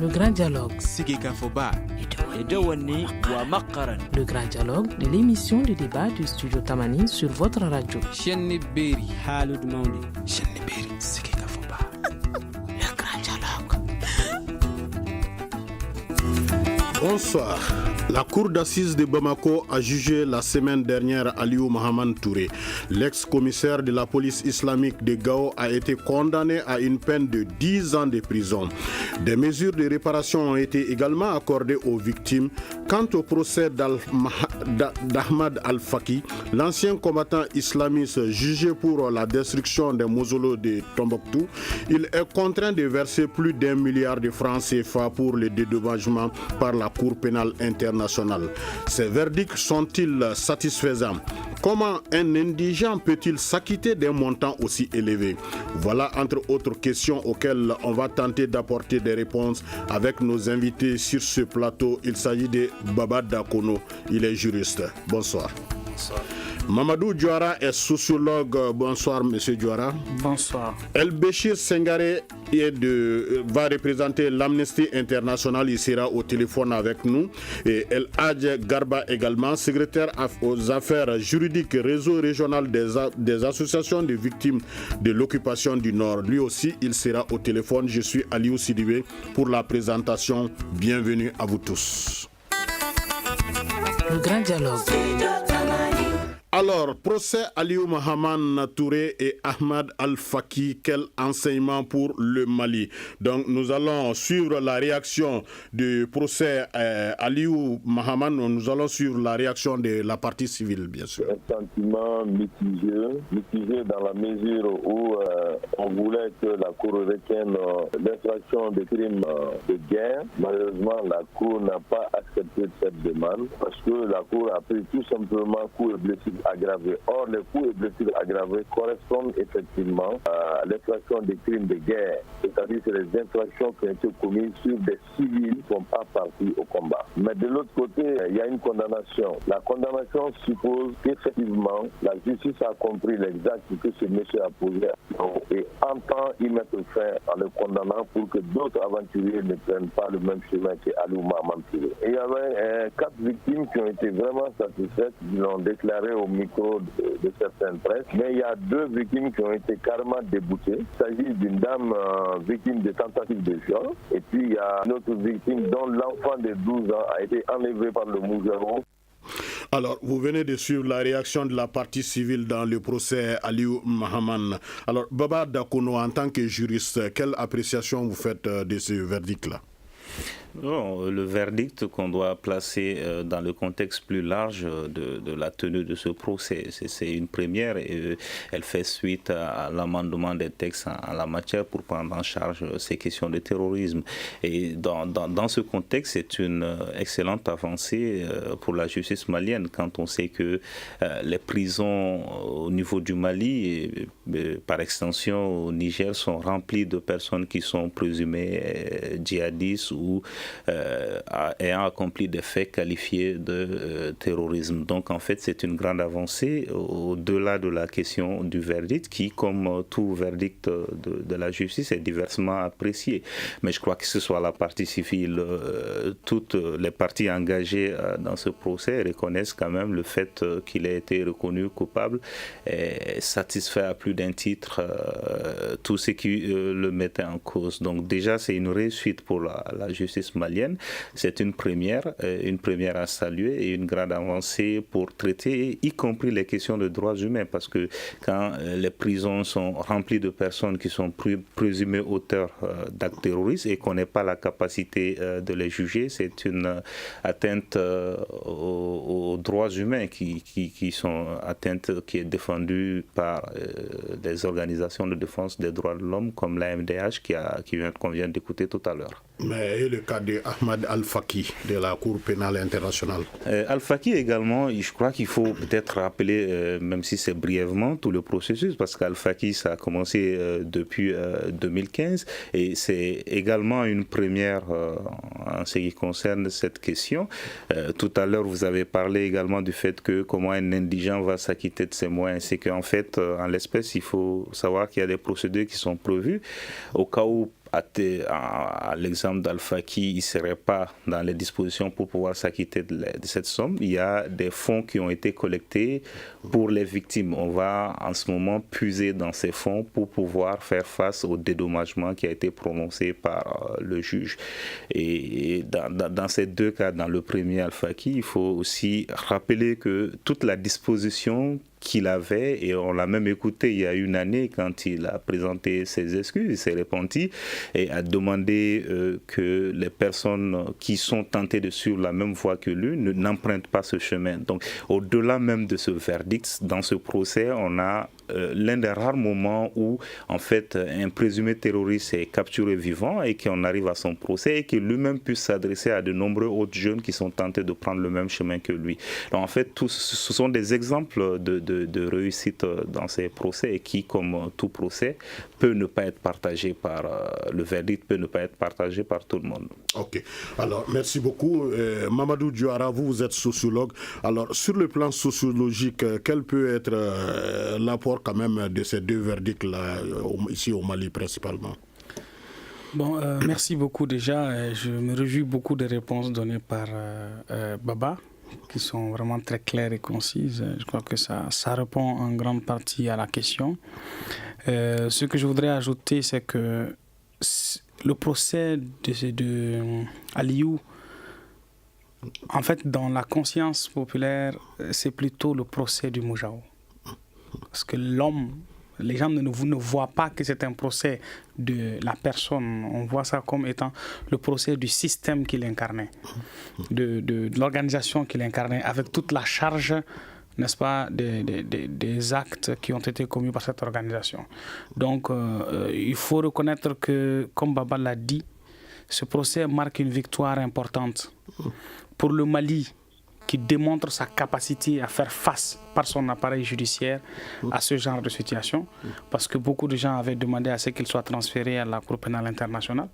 Le grand dialogue. Sigika Foba. Le grand dialogue de l'émission de débat du studio Tamani sur votre radio. Chenni Beri Halud Mauni. Chenni Beri Sigika Foba. Le grand dialogue. Bonsoir. La cour d'assises de Bamako a jugé la semaine dernière Aliou Mahaman Touré. L'ex-commissaire de la police islamique de Gao a été condamné à une peine de 10 ans de prison. Des mesures de réparation ont été également accordées aux victimes. Quant au procès d'Ahmad Al-Faki, l'ancien combattant islamiste jugé pour la destruction des mausolées de Tombouctou, il est contraint de verser plus d'1 milliard de francs CFA pour le dédommagement par la Cour pénale internationale. Ces verdicts sont-ils satisfaisants? Comment un indigent peut-il s'acquitter d'un montant aussi élevé? Voilà entre autres questions auxquelles on va tenter d'apporter des réponses avec nos invités sur ce plateau. Il s'agit de Baba Dakono, il est juriste. Bonsoir. Bonsoir. Mamadou Diouara est sociologue. Bonsoir, monsieur Diouara. Bonsoir. El Béchir Sengaré va représenter l'Amnesty International. Il sera au téléphone avec nous. Et El Hadj Garba également, secrétaire aux affaires juridiques, réseau régional des associations de victimes de l'occupation du Nord. Lui aussi, il sera au téléphone. Je suis Aliou Sidibé pour la présentation. Bienvenue à vous tous. Le grand dialogue. Alors, procès Aliou Mahaman Touré et Ahmad Al-Faki, quel enseignement pour le Mali? Donc, nous allons suivre la réaction du procès Aliou Mahaman, nous allons suivre la réaction de la partie civile, bien sûr. Un sentiment mitigé dans la mesure où on voulait que la Cour retienne l'infraction des crimes de guerre. Malheureusement, la Cour n'a pas accepté cette demande parce que la Cour a pris tout simplement coups et blessures aggravés. Or, les coups et blessures aggravés correspondent effectivement à l'infraction des crimes de guerre, c'est-à-dire que les infractions qui ont été commises sur des civils ne sont pas partis au combat. Mais de l'autre côté, il y a une condamnation. La condamnation suppose qu'effectivement, la justice a compris l'exact que ce monsieur a posé et entend y mettre fin en le condamnant pour que d'autres aventuriers ne prennent pas le même chemin que Aliou Mahaman Touré. Et il y avait 4 victimes qui ont été vraiment satisfaites, qui l'ont déclaré au micro de certaines presses, mais il y a 2 victimes qui ont été carrément déboutées. Il s'agit d'une dame victime de tentative de viol, et puis il y a une autre victime dont l'enfant de 12 ans a été enlevé par le Moujero. Alors, vous venez de suivre la réaction de la partie civile dans le procès Aliou Mahaman. Alors, Baba Dakono, en tant que juriste, quelle appréciation vous faites de ce verdict-là? Non, le verdict qu'on doit placer dans le contexte plus large de la tenue de ce procès, c'est une première et elle fait suite à l'amendement des textes en la matière pour prendre en charge ces questions de terrorisme. Et dans ce contexte, c'est une excellente avancée pour la justice malienne quand on sait que les prisons au niveau du Mali et par extension au Niger sont remplies de personnes qui sont présumées djihadistes ou ayant accompli des faits qualifiés de terrorisme. Donc en fait c'est une grande avancée au-delà de la question du verdict qui, comme tout verdict de la justice, est diversement apprécié. Mais je crois que ce soit la partie civile, toutes les parties engagées dans ce procès reconnaissent quand même le fait qu'il ait été reconnu coupable et satisfait à plus d'un titre tout ce qui le mettait en cause. Donc déjà c'est une réussite pour la justice malienne. C'est une première à saluer et une grande avancée pour traiter, y compris les questions de droits humains, parce que quand les prisons sont remplies de personnes qui sont présumées auteurs d'actes terroristes et qu'on n'ait pas la capacité de les juger, c'est une atteinte aux droits humains qui sont atteintes, qui est défendue par des organisations de défense des droits de l'homme comme la MDH qu'on vient d'écouter tout à l'heure. Mais le cas de Ahmad Al-Faki de la Cour pénale internationale. Al-Faki également, je crois qu'il faut peut-être rappeler, même si c'est brièvement, tout le processus, parce qu'Al-Faki, ça a commencé depuis 2015 et c'est également une première en ce qui concerne cette question. Tout à l'heure, vous avez parlé également du fait que comment un indigent va s'acquitter de ses moyens. C'est qu'en fait, en l'espèce, il faut savoir qu'il y a des procédures qui sont prévues au cas où à l'exemple d'Al-Faki, il ne serait pas dans les dispositions pour pouvoir s'acquitter de cette somme. Il y a des fonds qui ont été collectés pour les victimes. On va en ce moment puiser dans ces fonds pour pouvoir faire face au dédommagement qui a été prononcé par le juge. Et dans ces deux cas, dans le premier Al-Faki, il faut aussi rappeler que toute la disposition qu'il avait, et on l'a même écouté il y a une année quand il a présenté ses excuses, il s'est repenti et a demandé que les personnes qui sont tentées de suivre la même voie que lui n'empruntent pas ce chemin. Donc au-delà même de ce verdict, dans ce procès, on a l'un des rares moments où en fait un présumé terroriste est capturé vivant et qu'on arrive à son procès et qu'il lui-même puisse s'adresser à de nombreux autres jeunes qui sont tentés de prendre le même chemin que lui. Donc en fait, ce sont des exemples de réussite dans ces procès et qui, comme tout procès, peut ne pas être partagé par le verdict, peut ne pas être partagé par tout le monde. Ok. Alors, merci beaucoup. Mamadou Diouara, vous êtes sociologue. Alors, sur le plan sociologique, quel peut être l'apport quand même de ces deux verdicts-là, ici au Mali principalement? Bon, merci beaucoup déjà. Je me réjouis beaucoup des réponses données par Baba, qui sont vraiment très claires et concises. Je crois que ça répond en grande partie à la question. Ce que je voudrais ajouter, c'est que le procès de Aliou, en fait, dans la conscience populaire, c'est plutôt le procès du Moujao. Parce que les gens ne voient pas que c'est un procès de la personne. On voit ça comme étant le procès du système qu'il incarnait, de l'organisation qu'il incarnait, avec toute la charge, n'est-ce pas, des actes qui ont été commis par cette organisation. Donc, il faut reconnaître que, comme Baba l'a dit, ce procès marque une victoire importante pour le Mali, qui démontre sa capacité à faire face par son appareil judiciaire à ce genre de situation, parce que beaucoup de gens avaient demandé à ce qu'il soit transféré à la Cour pénale internationale.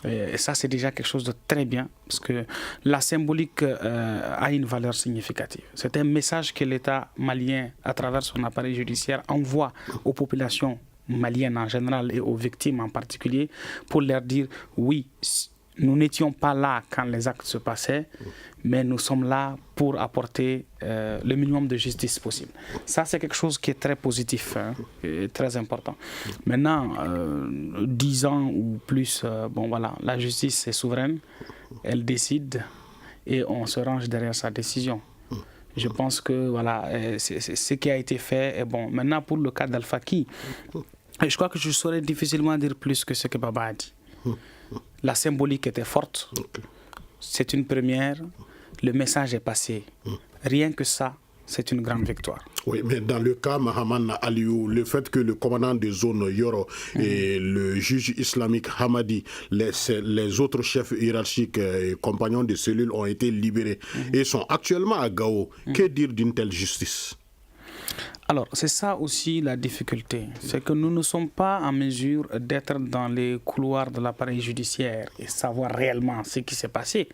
Et ça, c'est déjà quelque chose de très bien, parce que la symbolique a une valeur significative. C'est un message que l'État malien, à travers son appareil judiciaire, envoie aux populations maliennes en général et aux victimes en particulier, pour leur dire oui, nous n'étions pas là quand les actes se passaient, mais nous sommes là pour apporter le minimum de justice possible. Ça, c'est quelque chose qui est très positif, et très important. Maintenant, 10 ans ou plus, bon voilà, la justice est souveraine, elle décide et on se range derrière sa décision. Je pense que voilà, c'est ce qui a été fait est bon. Maintenant, pour le cas d'Al-Faki, je crois que je saurais difficilement dire plus que ce que Baba a dit. La symbolique était forte, c'est une première, le message est passé. Rien que ça, c'est une grande victoire. Oui, mais dans le cas Mahaman Aliou, le fait que le commandant de zone Yoro et le juge islamique Hamadi, les autres chefs hiérarchiques et compagnons de cellules ont été libérés et sont actuellement à Gao, que dire d'une telle justice? Alors, c'est ça aussi la difficulté. C'est que nous ne sommes pas en mesure d'être dans les couloirs de l'appareil judiciaire et savoir réellement ce qui s'est passé.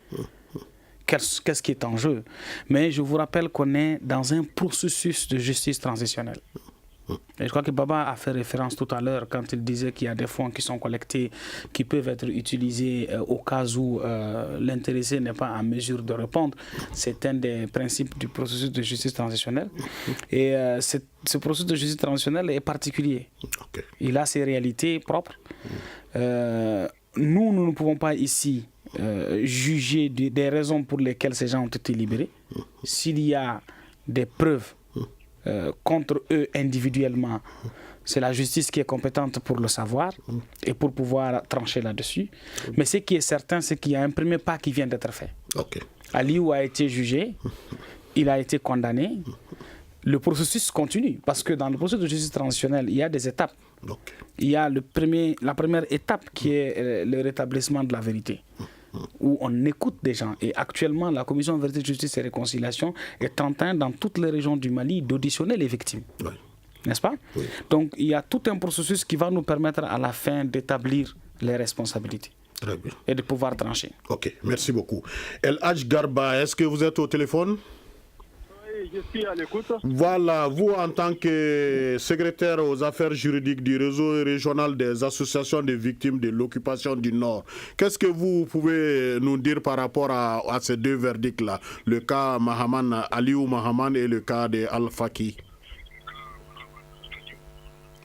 Qu'est-ce qui est en jeu. Mais je vous rappelle qu'on est dans un processus de justice transitionnelle. Et je crois que Baba a fait référence tout à l'heure quand il disait qu'il y a des fonds qui sont collectés, qui peuvent être utilisés au cas où l'intéressé n'est pas en mesure de répondre. C'est un des principes du processus de justice transitionnelle. Et ce processus de justice transitionnelle est particulier. Il a ses réalités propres. Nous ne pouvons pas ici juger des raisons pour lesquelles ces gens ont été libérés. S'il y a des preuves contre eux individuellement, c'est la justice qui est compétente pour le savoir et pour pouvoir trancher là-dessus. Mais ce qui est certain, c'est qu'il y a un premier pas qui vient d'être fait. Aliou a été jugé, il a été condamné. Le processus continue, parce que dans le processus de justice transitionnelle, il y a des étapes. Il y a la première étape qui est le rétablissement de la vérité, où on écoute des gens. Et actuellement, la Commission Vérité, Justice et Réconciliation est en train, dans toutes les régions du Mali, d'auditionner les victimes. N'est-ce pas? Donc, il y a tout un processus qui va nous permettre à la fin d'établir les responsabilités. Très bien. Et de pouvoir trancher. Ok, merci beaucoup. El Hadj Garba, est-ce que vous êtes au téléphone? Oui, je suis à l'écoute. Voilà, vous en tant que secrétaire aux affaires juridiques du réseau régional des associations de victimes de l'occupation du Nord, qu'est-ce que vous pouvez nous dire par rapport à ces deux verdicts-là, le cas Aliou Mahaman et le cas de Al-Faki?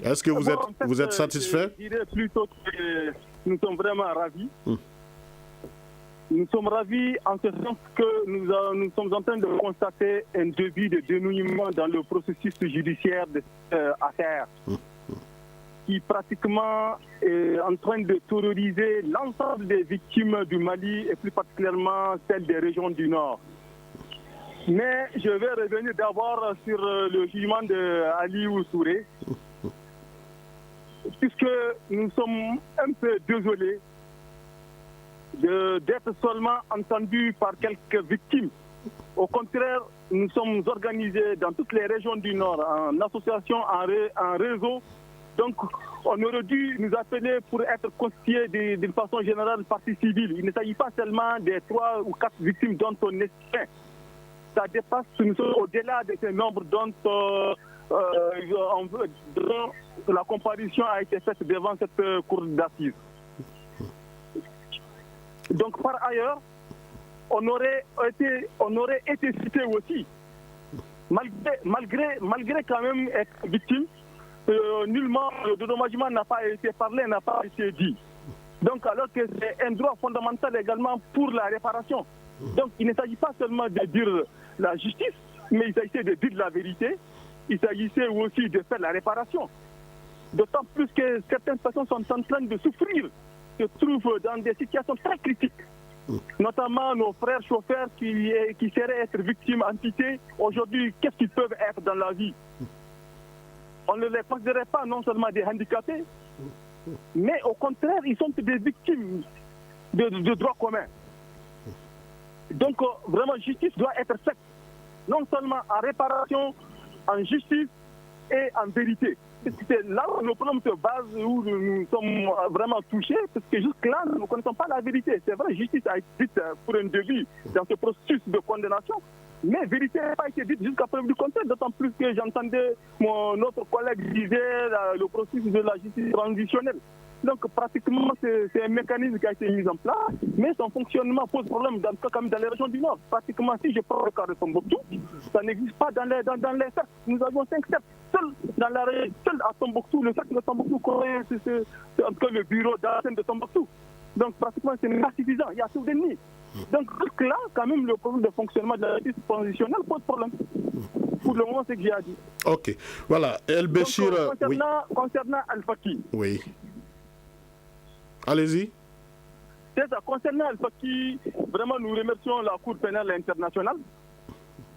Est-ce que vous êtes satisfait? Je dirais plutôt que nous sommes vraiment ravis. Nous sommes ravis en ce sens que nous sommes en train de constater un début de dénouement dans le processus judiciaire de cette affaire qui pratiquement est en train de terroriser l'ensemble des victimes du Mali et plus particulièrement celles des régions du Nord. Mais je vais revenir d'abord sur le jugement d'Aliou Touré, puisque nous sommes un peu désolés d'être seulement entendus par quelques victimes. Au contraire, nous sommes organisés dans toutes les régions du Nord, en association, en réseau. Donc, on aurait dû nous appeler pour être constitués d'une façon générale partie civile. Il ne s'agit pas seulement des 3 ou 4 victimes dont on est fait. Ça dépasse, nous sommes au-delà de ce nombre dont la comparution a été faite devant cette cour d'assises. Donc par ailleurs, on aurait été cité aussi, malgré quand même être victime, nullement le dédommagement n'a pas été parlé, n'a pas été dit. Donc alors que c'est un droit fondamental également pour la réparation. Donc il ne s'agit pas seulement de dire la justice, mais il s'agissait de dire la vérité, il s'agissait aussi de faire la réparation. D'autant plus que certaines personnes sont en train de souffrir, se trouvent dans des situations très critiques. Notamment nos frères chauffeurs qui seraient être victimes amputés. Aujourd'hui, qu'est-ce qu'ils peuvent être dans la vie? On ne les considérait pas non seulement des handicapés, mais au contraire, ils sont des victimes de droit commun. Donc, vraiment, justice doit être faite, non seulement en réparation, en justice et en vérité. C'est là où le problème se base, où nous sommes vraiment touchés, parce que jusque-là, nous ne connaissons pas la vérité. C'est vrai, justice a été dite pour un début dans ce processus de condamnation, mais vérité n'a pas été dite jusqu'à preuve du contraire, d'autant plus que j'entendais notre collègue disait le processus de la justice transitionnelle. Donc pratiquement, c'est un mécanisme qui a été mis en place, mais son fonctionnement pose problème, dans le cas comme dans les régions du Nord. Pratiquement, si je prends le cas de Tombouctou, ça n'existe pas dans les cercles. Nous avons 5 cercles. Seul à Tombouctou, le cercle de Tombouctou, c'est en tout cas le bureau d'Arsène de Tombouctou. Donc pratiquement, ce n'est pas suffisant. Il y a tout d'ennemis. Donc là, quand même, le problème de fonctionnement de la justice transitionnelle pose problème. Pour le moment, c'est ce que j'ai à dire. Ok. Voilà. El Béchir. Concernant Al-Faki. Oui. Allez-y. C'est ça. Concernant Al-Faki, vraiment, nous remercions la Cour pénale internationale,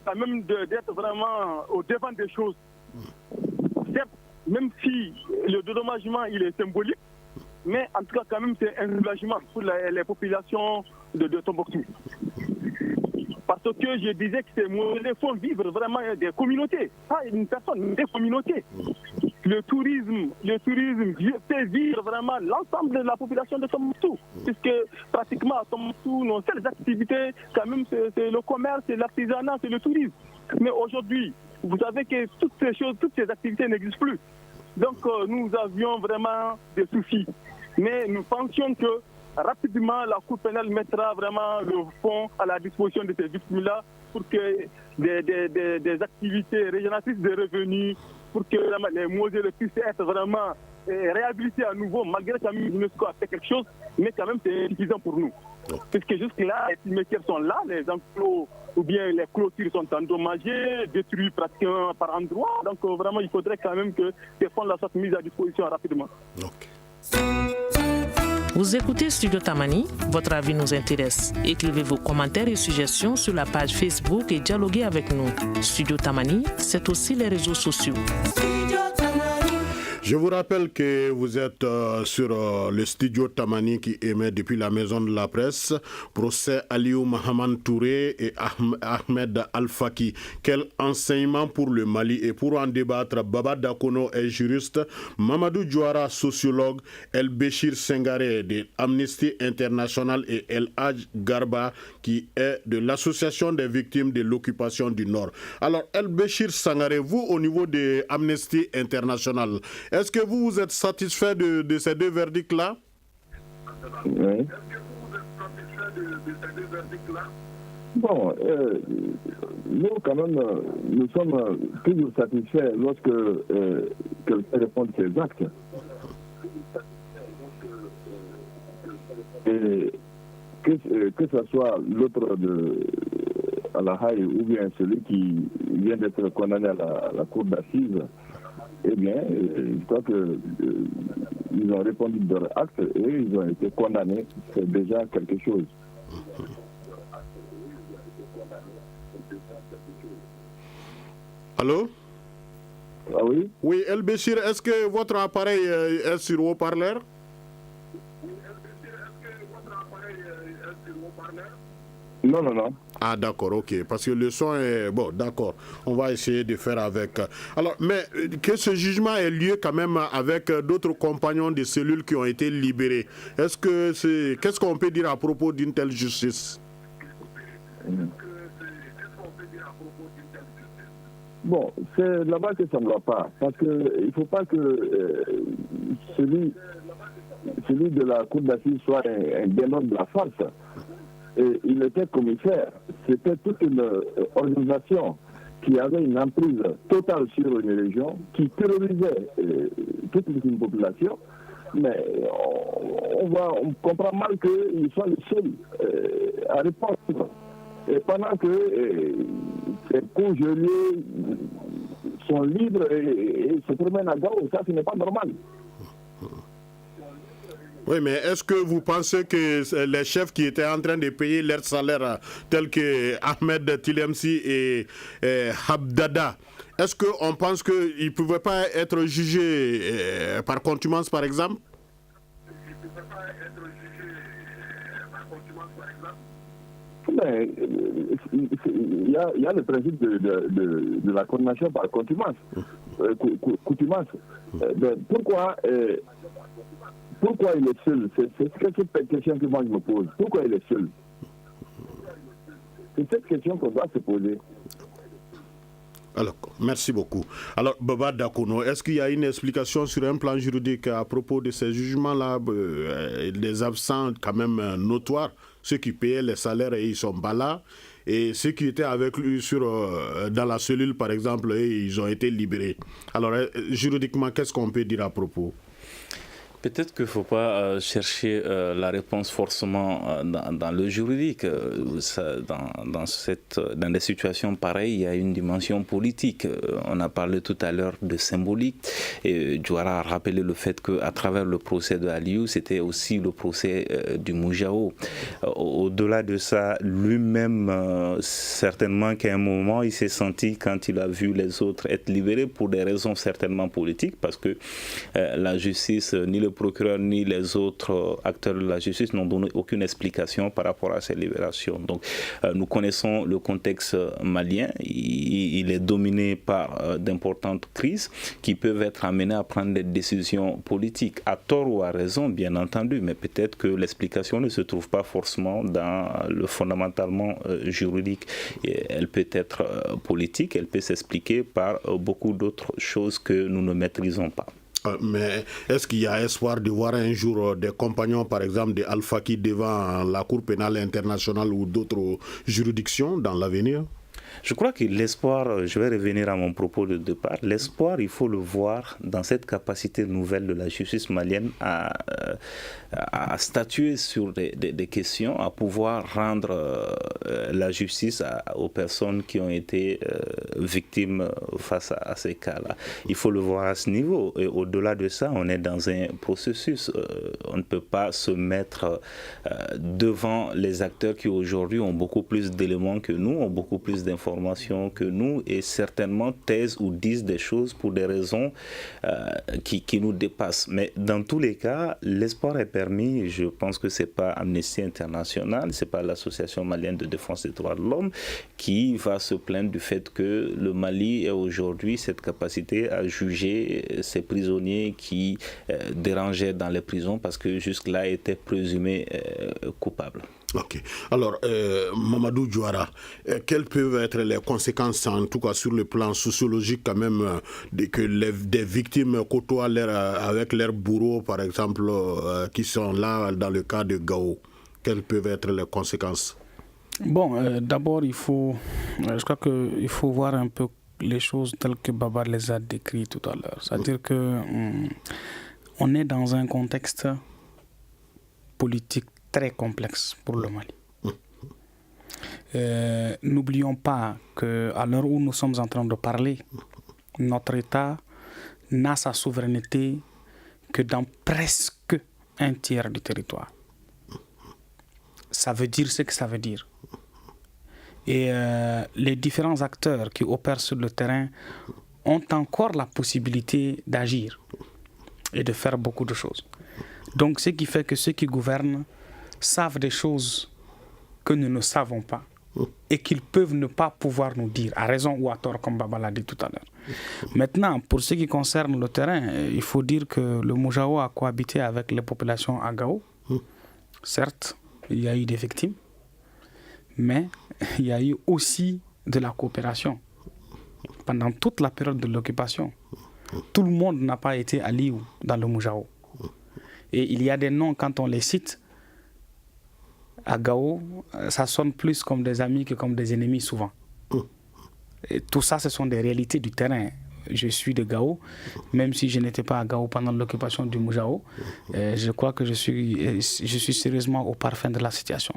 quand même d'être vraiment au devant des choses. Certes, même si le dédommagement il est symbolique, mais en tout cas, quand même, c'est un soulagement pour les populations de Tombouctou. Parce que je disais que ces mots-là font vivre vraiment des communautés, pas une personne, mais des communautés. Le tourisme fait vivre vraiment l'ensemble de la population de Tombouctou, puisque pratiquement à Tombouctou, nos seules activités, quand même, c'est le commerce, c'est l'artisanat, c'est le tourisme. Mais aujourd'hui, vous savez que toutes ces activités n'existent plus. Donc nous avions vraiment des soucis. Mais nous pensions que rapidement, la Cour pénale mettra vraiment le fonds à la disposition de ces victimes-là pour que des activités régénératrices de revenus, pour que les Moselles puissent être vraiment réhabilités à nouveau, malgré que l'UNESCO a fait quelque chose, mais quand même c'est insuffisant pour nous. Puisque jusque-là, les cimetières sont là, les enclos ou bien les clôtures sont endommagées, détruites pratiquement par endroits. Donc vraiment, il faudrait quand même que ces fonds-là soient mis à disposition rapidement. Vous écoutez Studio Tamani, votre avis nous intéresse. Écrivez vos commentaires et suggestions sur la page Facebook et dialoguez avec nous. Studio Tamani, c'est aussi les réseaux sociaux. Je vous rappelle que vous êtes sur le studio Tamani qui émet depuis la maison de la presse. Procès Aliou Mahaman Touré et Ahmed Al-Faki. Quel enseignement pour le Mali? Et pour en débattre, Baba Dakono est juriste, Mamadou Diouara sociologue, El Béchir Sengaré de Amnesty International et El Hadj Garba qui est de l'association des victimes de l'occupation du Nord. Alors El Béchir Sengaré, vous au niveau de Amnesty International, est-ce que vous êtes satisfait de ces deux verdicts-là? Oui. Bon, nous quand même, nous sommes toujours satisfaits lorsque quelqu'un répond de ses actes. Et que ce soit l'autre à la Haye ou bien celui qui vient d'être condamné à la cour d'assises, eh bien, je crois qu'ils ont répondu de leur acte et ils ont été condamnés. C'est déjà quelque chose. Allô? Ah oui? Oui, El Béchir, est-ce que votre appareil est sur haut-parleur? Non, non, non. Ah d'accord, ok, parce que le son est... Bon, d'accord, on va essayer de faire avec... Alors, mais que ce jugement ait lieu quand même avec d'autres compagnons de cellules qui ont été libérés, qu'est-ce qu'on peut dire à propos d'une telle justice? Bon, c'est là-bas que ça ne va pas, parce qu'il ne faut pas que celui de la cour d'assises soit un démon de la farce. Et il était commissaire. C'était toute une organisation qui avait une emprise totale sur une région, qui terrorisait toute une population. Mais on comprend mal qu'ils soient les seuls à répondre. Et pendant que ces congéliers sont libres et se promènent à Gao, ça ce n'est pas normal. Oui, mais est-ce que vous pensez que les chefs qui étaient en train de payer leur salaire, tels que Ahmed Tilemsi et Habdada, est-ce qu'on pense qu'ils ne pouvaient pas être jugés par contumace, par exemple? Mais il y a le principe de la condamnation par contumace. Pourquoi il est seul? C'est cette question que moi je me pose. Pourquoi il est seul? C'est cette question qu'on doit se poser. Alors, merci beaucoup. Alors, Baba Dakono, est-ce qu'il y a une explication sur un plan juridique à propos de ces jugements-là, des absents quand même notoires, ceux qui payaient les salaires et ils sont pas là, et ceux qui étaient avec lui dans la cellule, par exemple, et ils ont été libérés. Alors, juridiquement, qu'est-ce qu'on peut dire à propos? Peut-être qu'il ne faut pas chercher la réponse forcément dans le juridique. Dans des situations pareilles, il y a une dimension politique. On a parlé tout à l'heure de symbolique. Et Diouara a rappelé le fait qu'à travers le procès de Aliou, c'était aussi le procès du Moujao. Au-delà de ça, lui-même, certainement qu'à un moment, il s'est senti, quand il a vu les autres être libérés, pour des raisons certainement politiques, parce que la justice, ni le procureur ni les autres acteurs de la justice n'ont donné aucune explication par rapport à ces libérations. Donc nous connaissons le contexte malien, il est dominé par d'importantes crises qui peuvent être amenées à prendre des décisions politiques, à tort ou à raison bien entendu, mais peut-être que l'explication ne se trouve pas forcément dans le fondamentalement juridique. Et elle peut être politique, elle peut s'expliquer par beaucoup d'autres choses que nous ne maîtrisons pas. Mais est-ce qu'il y a espoir de voir un jour des compagnons, par exemple, de Al-Faki devant la Cour pénale internationale ou d'autres juridictions dans l'avenir? Je crois que l'espoir, je vais revenir à mon propos de départ, l'espoir, il faut le voir dans cette capacité nouvelle de la justice malienne à statuer sur des questions, à pouvoir rendre la justice aux personnes qui ont été victimes face à ces cas-là. Il faut le voir à ce niveau. Et au-delà de ça, on est dans un processus. On ne peut pas se mettre devant les acteurs qui aujourd'hui ont beaucoup plus d'éléments que nous, ont beaucoup plus d'informations d'informations que nous et certainement taisent ou disent des choses pour des raisons qui nous dépassent. Mais dans tous les cas, l'espoir est permis. Je pense que ce n'est pas Amnesty International, ce n'est pas l'Association malienne de défense des droits de l'homme qui va se plaindre du fait que le Mali ait aujourd'hui cette capacité à juger ces prisonniers qui dérangeaient dans les prisons parce que jusque-là étaient présumés coupables. Ok. Alors, Mamadou Diouara, quelles peuvent être les conséquences, en tout cas sur le plan sociologique quand même, que des victimes côtoient avec leurs bourreaux, par exemple, qui sont là dans le cas de Gao? Quelles peuvent être les conséquences? Bon, d'abord, je crois qu'il faut voir un peu les choses telles que Baba les a décrites tout à l'heure. C'est-à-dire que on est dans un contexte politique très complexe pour le Mali. N'oublions pas qu'à l'heure où nous sommes en train de parler, notre État n'a sa souveraineté que dans presque un tiers du territoire. Ça veut dire ce que ça veut dire. Et les différents acteurs qui opèrent sur le terrain ont encore la possibilité d'agir et de faire beaucoup de choses. Donc ce qui fait que ceux qui gouvernent savent des choses que nous ne savons pas et qu'ils peuvent ne pas pouvoir nous dire, à raison ou à tort, comme Baba l'a dit tout à l'heure. Maintenant, pour ce qui concerne le terrain, il faut dire que le Moujao a cohabité avec les populations à Gao. Certes, il y a eu des victimes, mais il y a eu aussi de la coopération pendant toute la période de l'occupation. Tout le monde n'a pas été à Liou dans le Moujao. Et il y a des noms, quand on les cite, à Gao, ça sonne plus comme des amis que comme des ennemis souvent. Et tout ça, ce sont des réalités du terrain. Je suis de Gao, même si je n'étais pas à Gao pendant l'occupation du Moujao. Je crois que je suis sérieusement au parfum de la situation.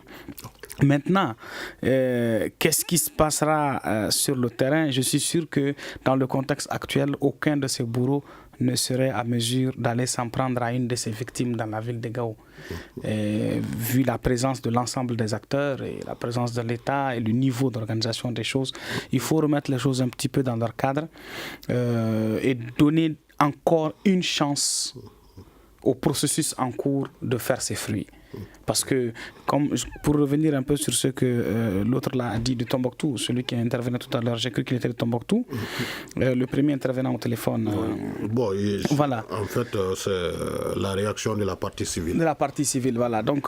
Maintenant, qu'est-ce qui se passera sur le terrain? Je suis sûr que dans le contexte actuel, aucun de ces bourreaux ne serait à mesure d'aller s'en prendre à une de ses victimes dans la ville de Gao. Vu la présence de l'ensemble des acteurs et la présence de l'État et le niveau d'organisation des choses, il faut remettre les choses un petit peu dans leur cadre et donner encore une chance au processus en cours de faire ses fruits. Parce que, pour revenir un peu sur ce que l'autre a dit de Tombouctou, celui qui a intervenu tout à l'heure, j'ai cru qu'il était de Tombouctou, le premier intervenant au téléphone. Voilà. En fait, c'est la réaction de la partie civile. De la partie civile, voilà. Donc,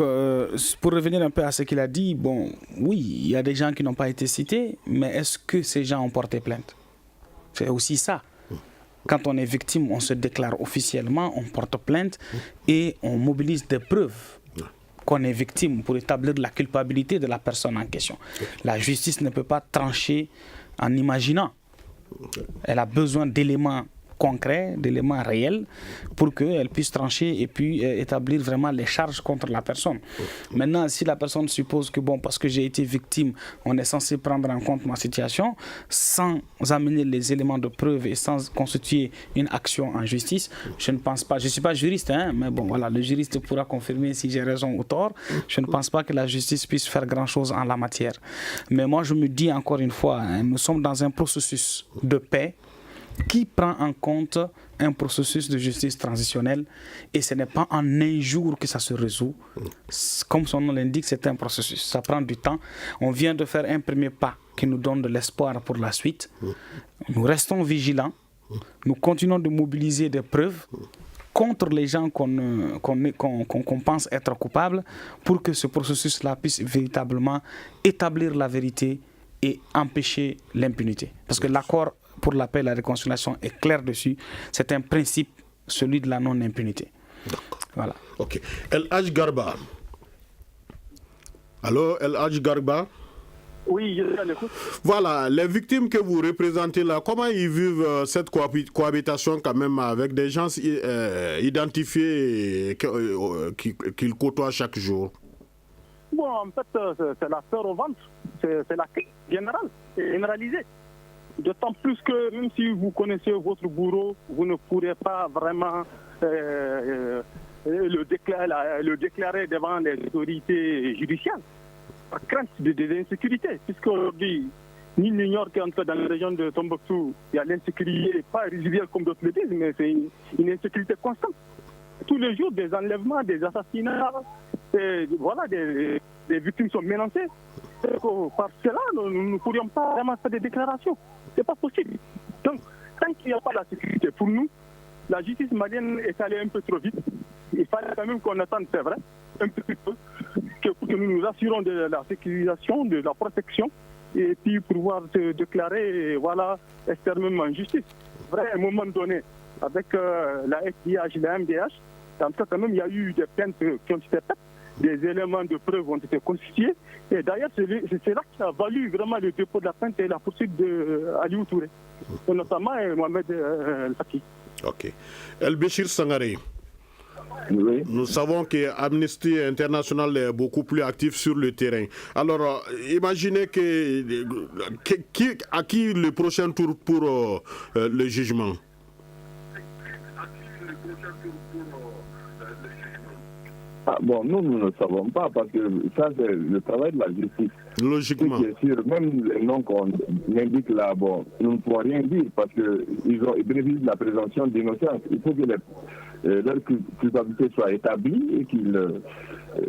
pour revenir un peu à ce qu'il a dit, bon, oui, il y a des gens qui n'ont pas été cités, mais est-ce que ces gens ont porté plainte? C'est aussi ça. Quand on est victime, on se déclare officiellement, on porte plainte et on mobilise des preuves qu'on est victime pour établir la culpabilité de la personne en question. La justice ne peut pas trancher en imaginant. Elle a besoin d'éléments concrets, d'éléments réels pour qu'elle puisse trancher et puis établir vraiment les charges contre la personne. Maintenant, si la personne suppose que bon, parce que j'ai été victime, on est censé prendre en compte ma situation sans amener les éléments de preuve et sans constituer une action en justice, je ne pense pas, je ne suis pas juriste, mais bon, voilà, le juriste pourra confirmer si j'ai raison ou tort. Je ne pense pas que la justice puisse faire grand-chose en la matière. Mais moi, je me dis encore une fois, nous sommes dans un processus de paix qui prend en compte un processus de justice transitionnelle et ce n'est pas en un jour que ça se résout. Comme son nom l'indique, c'est un processus. Ça prend du temps. On vient de faire un premier pas qui nous donne de l'espoir pour la suite. Nous restons vigilants. Nous continuons de mobiliser des preuves contre les gens qu'on pense être coupables pour que ce processus-là puisse véritablement établir la vérité et empêcher l'impunité. Parce que l'accord pour la paix et la réconciliation est clair dessus. C'est un principe, celui de la non-impunité. Voilà. Ok. El Hadj Garba. Allô, El Hadj Garba? Oui, je suis à l'écoute. Voilà, les victimes que vous représentez là, comment ils vivent cette cohabitation quand même avec des gens identifiés qu'ils côtoient chaque jour? Bon, en fait, c'est la peur au ventre. C'est la crise générale, généralisée. D'autant plus que même si vous connaissez votre bourreau, vous ne pourrez pas vraiment le déclarer devant les autorités judiciaires par crainte de l'insécurité. Puisqu'aujourd'hui, Nul n'ignore qu'entre dans la région de Tombouctou, il y a l'insécurité, pas résiduelle comme d'autres le disent, mais c'est une insécurité constante. Tous les jours, des enlèvements, des assassinats, voilà, des victimes sont menacées. Par cela, nous ne pourrions pas vraiment faire des déclarations. Ce n'est pas possible. Donc, tant qu'il n'y a pas la sécurité pour nous, la justice malienne est allée un peu trop vite. Il fallait quand même qu'on attende, c'est vrai, un peu plus peu, pour que nous nous assurons de la sécurisation, de la protection, et puis pouvoir se déclarer, voilà, extrêmement en justice. Vrai, à un moment donné, avec la FDH, la MDH, en tout cas, quand même, il y a eu des plaintes qui ont été faites, des éléments de preuve ont été constitués, et d'ailleurs, c'est là qui a valu vraiment le dépôt de la plainte et la poursuite d'Aliou Touré, et notamment Mohamed El-Faki. Ok. El-Béchir Sangaré. Oui. Nous savons que Amnesty International est beaucoup plus actif sur le terrain. Alors, imaginez à qui le prochain tour pour le jugement? Nous ne savons pas, parce que ça, c'est le travail de la justice. Logiquement. Bien sûr, même les noms qu'on indique là, nous ne pouvons rien dire, parce qu'ils bénéficient de la présomption d'innocence. Il faut que leur culpabilité soit établie et qu'ils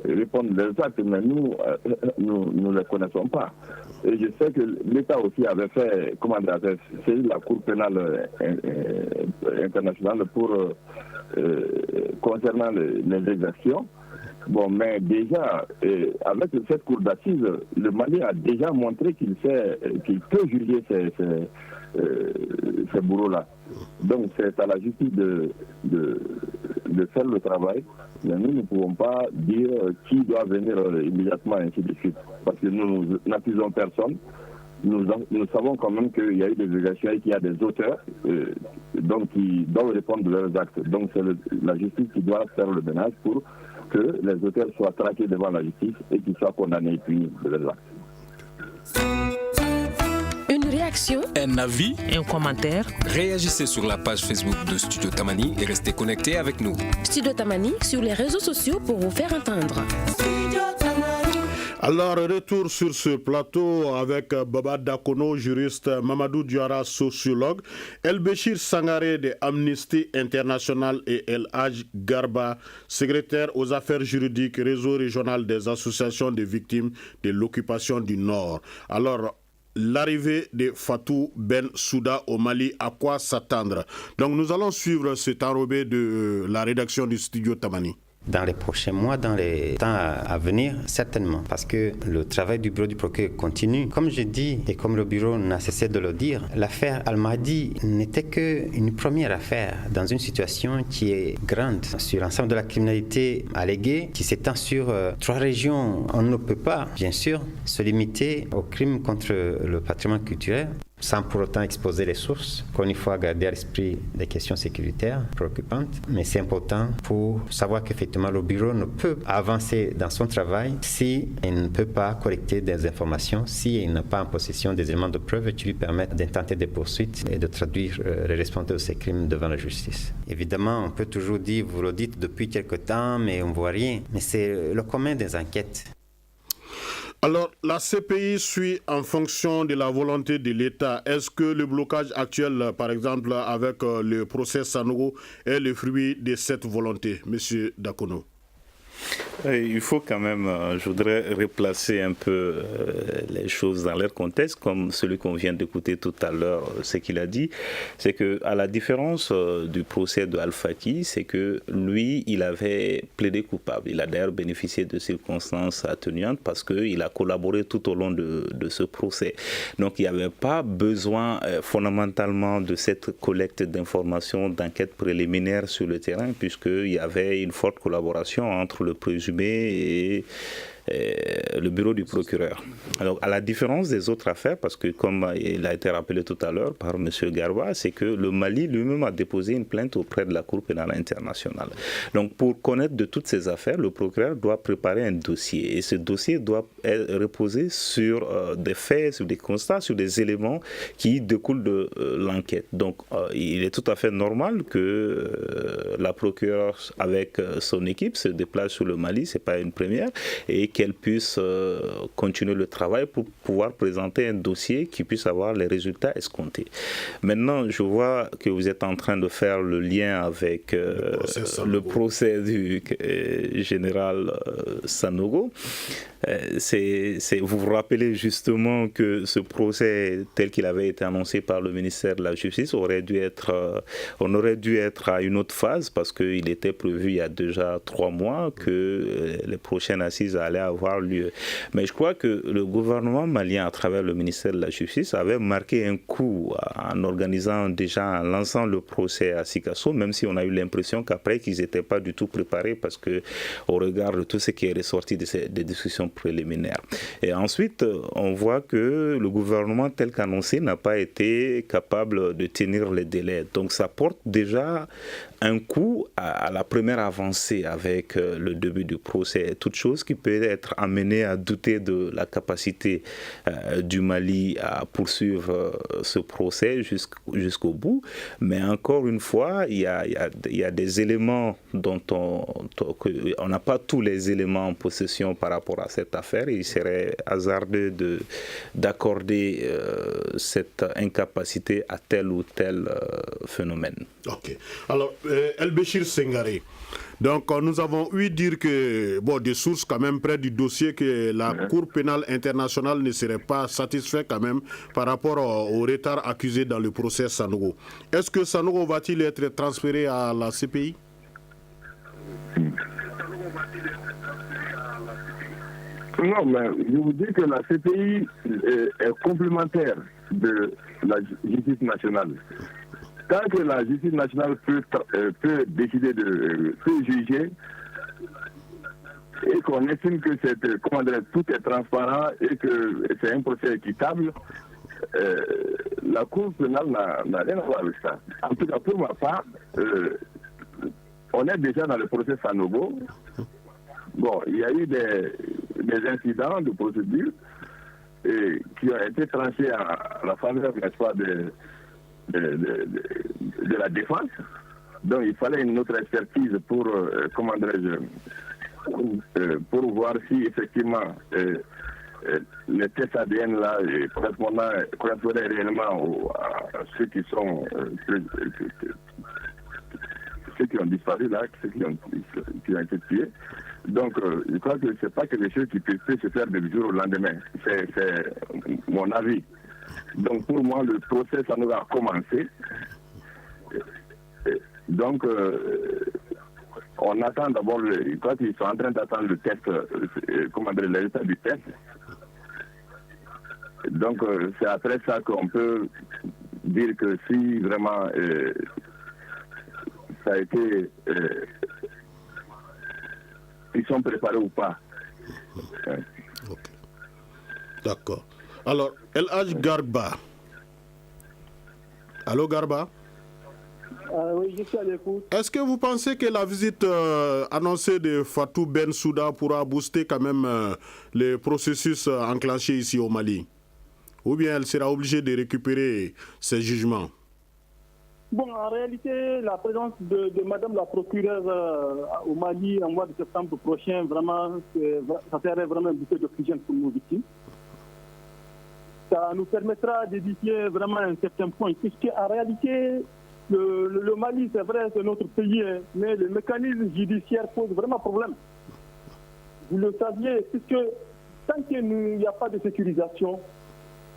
répondent leurs actes, mais nous ne les connaissons pas. Et je sais que l'État aussi avait fait, c'est la Cour pénale internationale concernant les exactions. Mais déjà, avec cette cour d'assises, le Mali a déjà montré qu'il peut juger ces bourreaux-là. Donc c'est à la justice de faire le travail. Mais nous ne pouvons pas dire qui doit venir immédiatement, ainsi de suite. Parce que nous n'accusons personne. Nous savons quand même qu'il y a eu des exactions et qu'il y a des auteurs qui doivent répondre de leurs actes. Donc c'est la justice qui doit faire le ménage pour que les auteurs soient traqués devant la justice et qu'ils soient condamnés et punis de leurs actes. Une réaction, un avis, un commentaire. Réagissez sur la page Facebook de Studio Tamani et restez connectés avec nous. Studio Tamani sur les réseaux sociaux pour vous faire entendre. Alors, retour sur ce plateau avec Baba Dakono, juriste, Mamadou Diara, sociologue, El-Béchir Sangaré de Amnesty International et El-Haj Garba, secrétaire aux affaires juridiques, réseau régional des associations de victimes de l'occupation du Nord. Alors, l'arrivée de Fatou Ben Souda au Mali, à quoi s'attendre? Donc, nous allons suivre cet enrobé de la rédaction du studio Tamani. Dans les prochains mois, dans les temps à venir, certainement, parce que le travail du bureau du procureur continue. Comme je dis, et comme le bureau n'a cessé de le dire, l'affaire Al-Mahdi n'était qu'une première affaire dans une situation qui est grande sur l'ensemble de la criminalité alléguée, qui s'étend sur 3 régions. On ne peut pas, bien sûr, se limiter aux crimes contre le patrimoine culturel, sans pour autant exposer les sources, qu'on y faut garder à l'esprit des questions sécuritaires préoccupantes. Mais c'est important pour savoir qu'effectivement le bureau ne peut avancer dans son travail s'il ne peut pas collecter des informations, s'il n'est pas en possession des éléments de preuve qui lui permettent d'intenter des poursuites et de traduire les responsables de ces crimes devant la justice. Évidemment, on peut toujours dire, vous le dites depuis quelque temps, mais on ne voit rien. Mais c'est le commun des enquêtes. Alors, la CPI suit en fonction de la volonté de l'État. Est-ce que le blocage actuel, par exemple, avec le procès Sanogo, est le fruit de cette volonté, Monsieur Dakono? Il faut quand même, je voudrais replacer un peu les choses dans leur contexte, comme celui qu'on vient d'écouter tout à l'heure, ce qu'il a dit, c'est que à la différence du procès de Al-Faki, c'est que lui, il avait plaidé coupable. Il a d'ailleurs bénéficié de circonstances atténuantes parce qu'il a collaboré tout au long de ce procès. Donc il n'y avait pas besoin fondamentalement de cette collecte d'informations, d'enquête préliminaire sur le terrain, puisqu'il y avait une forte collaboration entre le présumé et le bureau du procureur. Alors, à la différence des autres affaires, parce que comme il a été rappelé tout à l'heure par M. Garba, c'est que le Mali lui-même a déposé une plainte auprès de la Cour pénale internationale. Donc, pour connaître de toutes ces affaires, le procureur doit préparer un dossier. Et ce dossier doit reposer sur des faits, sur des constats, sur des éléments qui découlent de l'enquête. Donc, il est tout à fait normal que la procureure, avec son équipe, se déplace sur le Mali, ce n'est pas une première, et qu'elle puisse continuer le travail pour pouvoir présenter un dossier qui puisse avoir les résultats escomptés. Maintenant, je vois que vous êtes en train de faire le lien avec le procès du général Sanogo. Vous vous rappelez justement que ce procès, tel qu'il avait été annoncé par le ministère de la Justice, on aurait dû être à une autre phase parce qu'il était prévu il y a déjà 3 mois que les prochaines assises allaient avoir lieu. Mais je crois que le gouvernement malien, à travers le ministère de la Justice, avait marqué un coup en organisant déjà, en lançant le procès à Sikasso, même si on a eu l'impression qu'après qu'ils n'étaient pas du tout préparés parce que au regard de tout ce qui est ressorti des discussions préliminaires. Et ensuite, on voit que le gouvernement tel qu'annoncé n'a pas été capable de tenir les délais. Donc ça porte déjà un coup à la première avancée avec le début du procès. Toute chose qui peut être amenée à douter de la capacité du Mali à poursuivre ce procès jusqu'au bout. Mais encore une fois, il y a des éléments dont on n'a pas tous les éléments en possession par rapport à cette affaire. Il serait hasardeux d'accorder cette incapacité à tel ou tel phénomène. Ok. Alors, El-Béchir Sengaré, donc nous avons ouï dire que, des sources quand même près du dossier, que la Cour pénale internationale ne serait pas satisfaite quand même par rapport au retard accusé dans le procès Sanogo. Est-ce que Sanogo va-t-il être transféré à la CPI? Non, mais je vous dis que la CPI est complémentaire de la justice nationale. Tant que la justice nationale peut décider peut juger et qu'on estime que tout est transparent et que c'est un procès équitable, la Cour pénale n'a rien à voir avec ça. En tout cas, pour ma part, on est déjà dans le procès Sanogo. Bon, il y a eu des incidents de procédure qui ont été tranchés à la faveur, n'est-ce pas, de la défense. Donc il fallait une autre expertise pour pour voir si effectivement les tests ADN là correspondaient réellement à ceux qui sont ceux qui ont disparu là, ceux qui ont été tués. Donc je crois que c'est pas quelque chose qui peut se faire du jour au lendemain. C'est mon avis. Donc pour moi, le procès, ça nous a commencé. Donc on attend d'abord, je crois qu'ils sont en train d'attendre le test, le résultat du test. Donc c'est après ça qu'on peut dire que si vraiment ça a été, ils sont préparés ou pas. Okay. D'accord. Alors, El Hadj Garba. Allô Garba? Oui, je suis à l'écoute. Est-ce que vous pensez que la visite annoncée de Fatou Bensouda pourra booster quand même les processus enclenchés ici au Mali? Ou bien elle sera obligée de récupérer ses jugements? Bon, en réalité, la présence de Madame la procureure au Mali en mois de septembre prochain, vraiment, ça serait vraiment un bouquet d'oxygène pour nos victimes. Ça nous permettra d'édifier vraiment un certain point, puisqu'en réalité, le Mali, c'est vrai, c'est notre pays, mais le mécanisme judiciaire pose vraiment problème. Vous le saviez, puisque tant qu'il n'y a pas de sécurisation,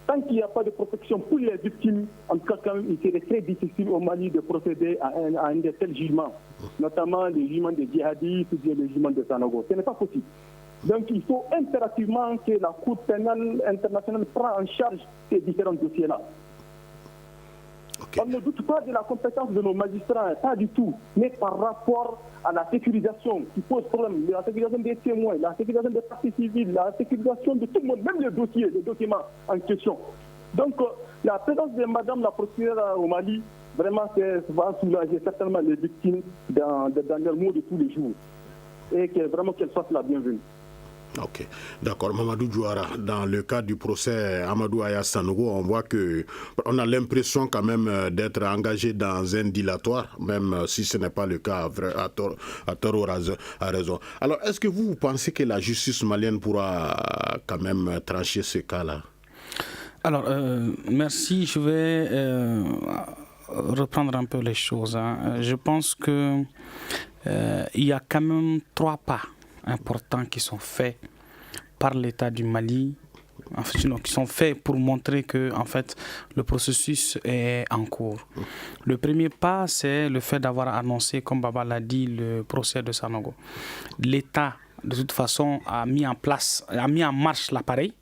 tant qu'il n'y a pas de protection pour les victimes, en tout cas, quand même, il serait très difficile au Mali de procéder à un de tels jugements, notamment le jugement des djihadistes ou bien le jugement de Sanogo. Ce n'est pas possible. Donc il faut impérativement que la Cour pénale internationale prenne en charge ces différents dossiers-là. Okay. On ne doute pas de la compétence de nos magistrats, pas du tout, mais par rapport à la sécurisation qui pose problème, la sécurisation des témoins, la sécurisation des parties civiles, la sécurisation de tout le monde, même les dossiers, les documents en question. Donc la présence de Madame la procureure au Mali, vraiment, ça va soulager certainement les victimes dans leurs mots de tous les jours. Et vraiment qu'elle fasse la bienvenue. Ok, d'accord. Mamadou Diouara, dans le cas du procès Amadou Aya Sanogo, on voit qu'on a l'impression quand même d'être engagé dans un dilatoire, même si ce n'est pas le cas à tort ou à raison. Alors, est-ce que vous pensez que la justice malienne pourra quand même trancher ce cas-là? Alors, merci. Je vais reprendre un peu les choses. Je pense qu'il y a quand même 3 pas importants qui sont faits par l'État du Mali, qui sont faits pour montrer que en fait, le processus est en cours. Le premier pas, c'est le fait d'avoir annoncé, comme Baba l'a dit, le procès de Sanogo. L'État, de toute façon, a mis en marche l'appareil.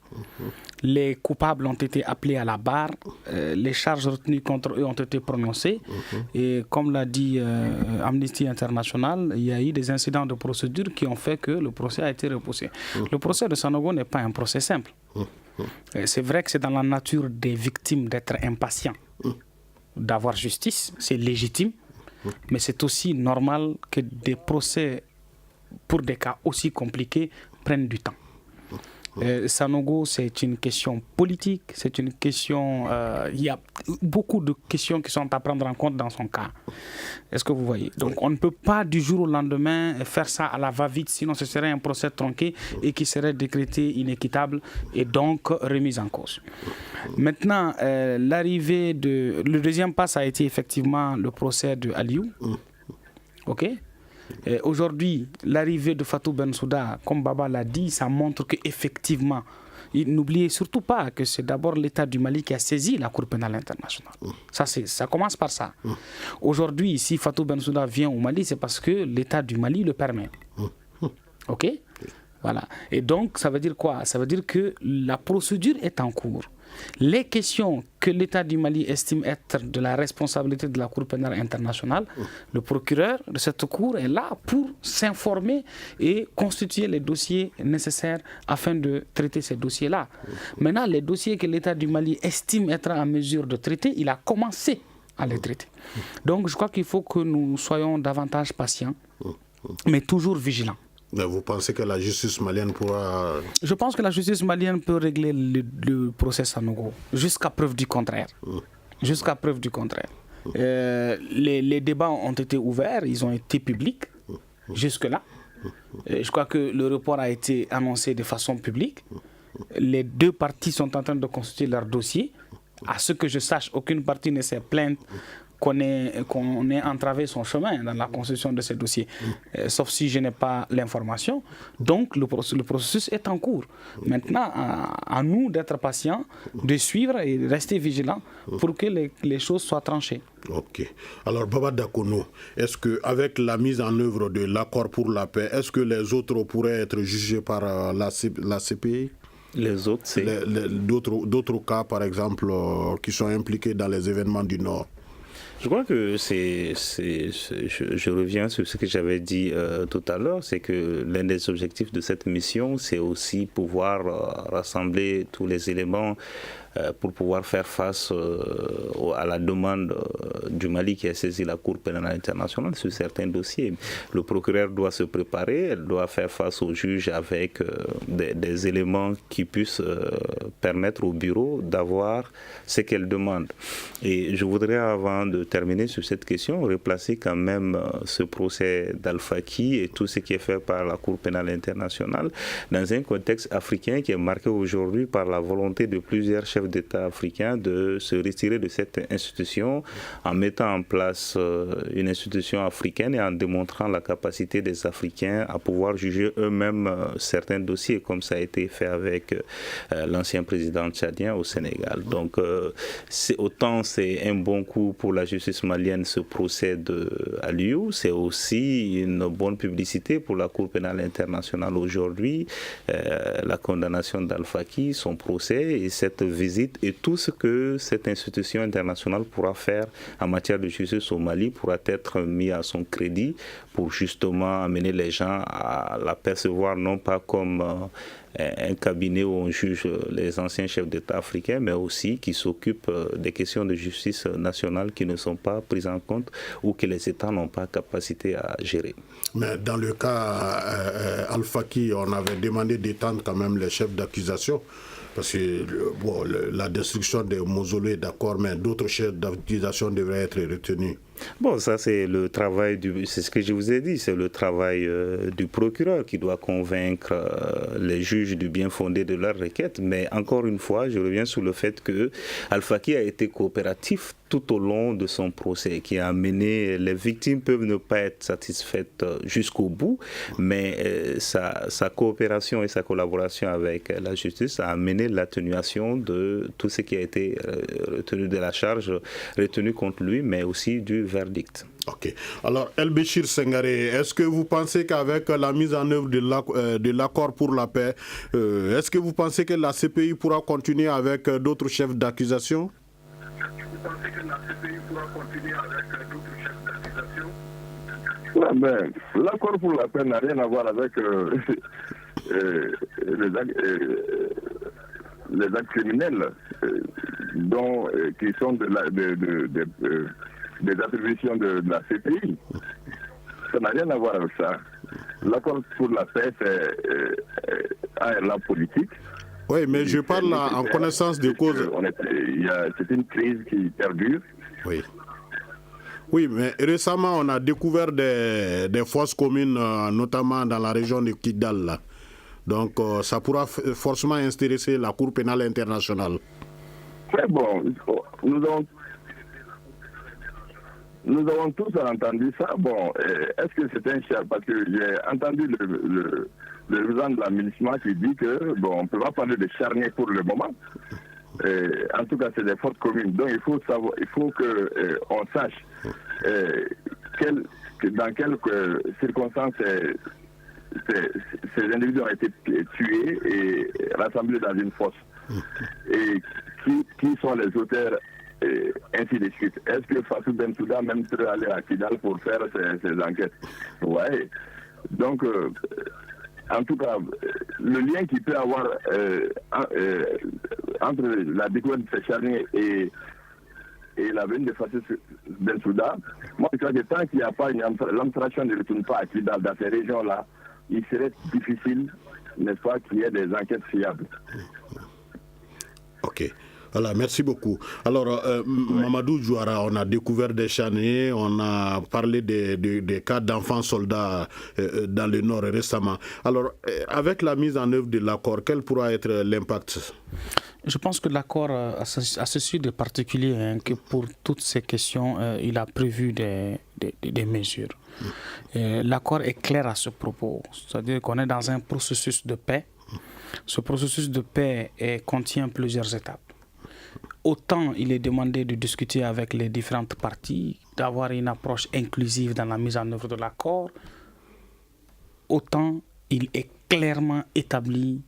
Les coupables ont été appelés à la barre, les charges retenues contre eux ont été prononcées et comme l'a dit Amnesty International, il y a eu des incidents de procédure qui ont fait que le procès a été repoussé. Le procès de Sanogo n'est pas un procès simple. C'est vrai que c'est dans la nature des victimes d'être impatients, d'avoir justice, c'est légitime, mais c'est aussi normal que des procès pour des cas aussi compliqués prennent du temps. Sanogo, c'est une question politique, c'est une question... il y a beaucoup de questions qui sont à prendre en compte dans son cas. Est-ce que vous voyez? Donc on ne peut pas du jour au lendemain faire ça à la va-vite, sinon ce serait un procès tronqué et qui serait décrété inéquitable et donc remis en cause. Maintenant, le deuxième pas, ça a été effectivement le procès de Aliou. OK? Aujourd'hui, l'arrivée de Fatou Bensouda, comme Baba l'a dit, ça montre qu'effectivement, n'oubliez surtout pas que c'est d'abord l'État du Mali qui a saisi la Cour pénale internationale. Ça commence par ça. Aujourd'hui, si Fatou Bensouda vient au Mali, c'est parce que l'État du Mali le permet. OK? Voilà. Et donc, ça veut dire quoi? Ça veut dire que la procédure est en cours. Les questions que l'État du Mali estime être de la responsabilité de la Cour pénale internationale, le procureur de cette cour est là pour s'informer et constituer les dossiers nécessaires afin de traiter ces dossiers-là. Maintenant, les dossiers que l'État du Mali estime être en mesure de traiter, il a commencé à les traiter. Donc, je crois qu'il faut que nous soyons davantage patients, mais toujours vigilants. Mais vous pensez que la justice malienne pourra... Je pense que la justice malienne peut régler le procès Sanogo jusqu'à preuve du contraire. Jusqu'à preuve du contraire. Les débats ont été ouverts, ils ont été publics jusque-là. Je crois que le report a été annoncé de façon publique. Les 2 parties sont en train de constituer leur dossier. À ce que je sache, aucune partie ne s'est plainte qu'on ait entravé son chemin dans la constitution de ces dossiers, sauf si je n'ai pas l'information. Donc le processus est en cours. Maintenant, à nous d'être patients, de suivre et de rester vigilants pour que les choses soient tranchées. Ok. Alors Baba Dakono, est-ce qu'avec la mise en œuvre de l'accord pour la paix, est-ce que les autres pourraient être jugés par la CPI? Les autres, c'est... D'autres cas, par exemple, qui sont impliqués dans les événements du Nord? Je crois que je reviens sur ce que j'avais dit tout à l'heure, c'est que l'un des objectifs de cette mission, c'est aussi pouvoir rassembler tous les éléments pour pouvoir faire face à la demande du Mali qui a saisi la Cour pénale internationale sur certains dossiers. Le procureur doit se préparer, elle doit faire face au juge avec des éléments qui puissent permettre au bureau d'avoir ce qu'elle demande. Et je voudrais, avant de terminer sur cette question, replacer quand même ce procès d'Al-Faki et tout ce qui est fait par la Cour pénale internationale dans un contexte africain qui est marqué aujourd'hui par la volonté de plusieurs chefs d'État africains de se retirer de cette institution en mettant en place une institution africaine et en démontrant la capacité des Africains à pouvoir juger eux-mêmes certains dossiers, comme ça a été fait avec l'ancien président tchadien au Sénégal. Donc autant c'est un bon coup pour la justice malienne ce procès d'Aliou, c'est aussi une bonne publicité pour la Cour pénale internationale aujourd'hui, la condamnation d'Al-Faki, son procès et cette visite et tout ce que cette institution internationale pourra faire en matière de justice au Mali pourra être mis à son crédit pour justement amener les gens à l'apercevoir non pas comme un cabinet où on juge les anciens chefs d'État africains, mais aussi qui s'occupe des questions de justice nationale qui ne sont sont pas prises en compte ou que les États n'ont pas capacité à gérer. Mais dans le cas Al-Faki, on avait demandé d'étendre quand même les chefs d'accusation. Parce que la destruction des mausolées, d'accord, mais d'autres chefs d'accusation devraient être retenus. Bon, ça c'est le travail c'est ce que je vous ai dit, c'est le travail du procureur qui doit convaincre les juges du bien fondé de leur requête. Mais encore une fois, je reviens sur le fait que Al-Faki a été coopératif tout au long de son procès, qui a amené, les victimes peuvent ne pas être satisfaites jusqu'au bout, mais sa coopération et sa collaboration avec la justice a amené l'atténuation de tout ce qui a été retenu de la charge retenue contre lui, mais aussi du verdict. Ok. Alors, El-Béchir Sengaré, est-ce que vous pensez qu'avec la mise en œuvre de l'accord pour la paix, est-ce que vous pensez que la CPI pourra continuer avec d'autres chefs d'accusation? Ouais, ben, l'accord pour la paix n'a rien à voir avec les actes criminels qui sont des attributions de la CPI. Ça n'a rien à voir avec ça. L'accord pour la paix, c'est un élan politique. Oui, mais je parle en connaissance de cause. C'est une crise qui perdure. Oui. Oui, mais récemment, on a découvert des fosses communes, notamment dans la région de Kidal. Là. Donc, ça pourra forcément intéresser la Cour pénale internationale. Très bon. Nous avons tous entendu ça. Bon, est-ce que c'est un chef? Parce que j'ai entendu le président de l'aménagement qui dit que, bon, on ne peut pas parler de charnier pour le moment. En tout cas, c'est des fautes communes. Donc, il faut savoir, il faut qu'on sache dans quelles circonstances ces individus ont été tués et rassemblés dans une fosse. Et qui sont les auteurs, ainsi de suite. Est-ce que Fatou Bensouda même peut aller à Kidal pour faire ces enquêtes? Ouais. Donc, en tout cas, le lien qu'il peut avoir entre la découverte de ces charniers et la venue de Fatou Bensouda, moi je crois que tant qu'il n'y a pas l'administration ne retourne pas à Kidal, dans ces régions-là, il serait difficile, n'est-ce pas, qu'il y ait des enquêtes fiables. Ok. Voilà, merci beaucoup. Alors, Mamadou Djouara, on a découvert des charniers, on a parlé des cas d'enfants soldats dans le Nord récemment. Alors, avec la mise en œuvre de l'accord, quel pourra être l'impact? Je pense que l'accord a ceci de particulier, hein, que pour toutes ces questions, il a prévu des mesures. L'accord est clair à ce propos, c'est-à-dire qu'on est dans un processus de paix. Ce processus de paix contient plusieurs étapes. Autant il est demandé de discuter avec les différentes parties, d'avoir une approche inclusive dans la mise en œuvre de l'accord, autant il est clairement établi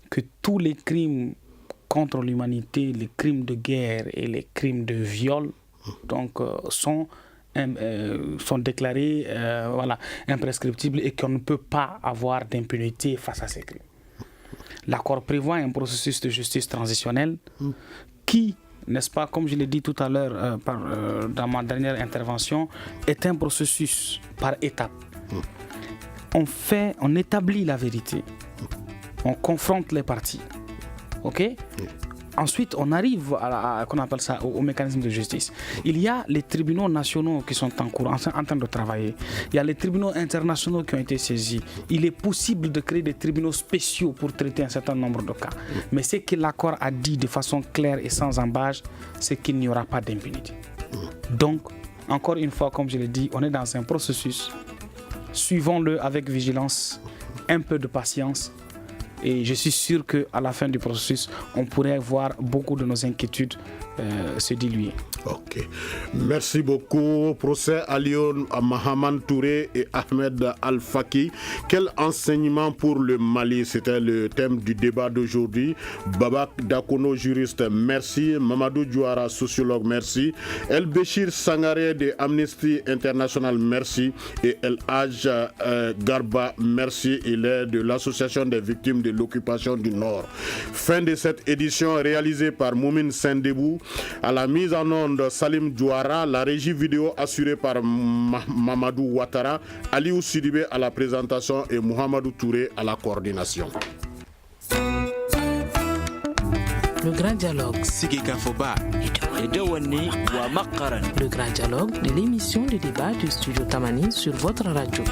que tous les crimes contre l'humanité, les crimes de guerre et les crimes de viol sont déclarés imprescriptibles et qu'on ne peut pas avoir d'impunité face à ces crimes. L'accord prévoit un processus de justice transitionnelle qui, n'est-ce pas, comme je l'ai dit tout à l'heure dans ma dernière intervention, est un processus par étapes. On établit la vérité, on confronte les parties, ok? Ensuite, on arrive qu'on appelle ça, au mécanisme de justice. Il y a les tribunaux nationaux qui sont en cours, en train de travailler. Il y a les tribunaux internationaux qui ont été saisis. Il est possible de créer des tribunaux spéciaux pour traiter un certain nombre de cas. Mais ce que l'accord a dit de façon claire et sans embâche, c'est qu'il n'y aura pas d'impunité. Donc, encore une fois, comme je l'ai dit, on est dans un processus. Suivons-le avec vigilance, un peu de patience. Et je suis sûr qu'à la fin du processus, on pourrait voir beaucoup de nos inquiétudes se diluer. Ok. Merci beaucoup. Procès Alioune Mahaman Touré et Ahmed Al-Faki. Quel enseignement pour le Mali? C'était le thème du débat d'aujourd'hui. Babak Dakono, juriste, merci. Mamadou Djouara, sociologue, merci. El-Béchir Sangaré de Amnesty International, merci. Et El-Haj Garba, merci. Il est de l'Association des victimes de l'occupation du Nord. Fin de cette édition réalisée par Moumine Sendebou. À la mise en onde ondes Salim Douara, la régie vidéo assurée par Mamadou Ouattara, Aliou Sidibé à la présentation et Mohamedou Touré à la coordination. Le grand dialogue. Le grand dialogue de l'émission de débat du studio Tamani sur votre radio.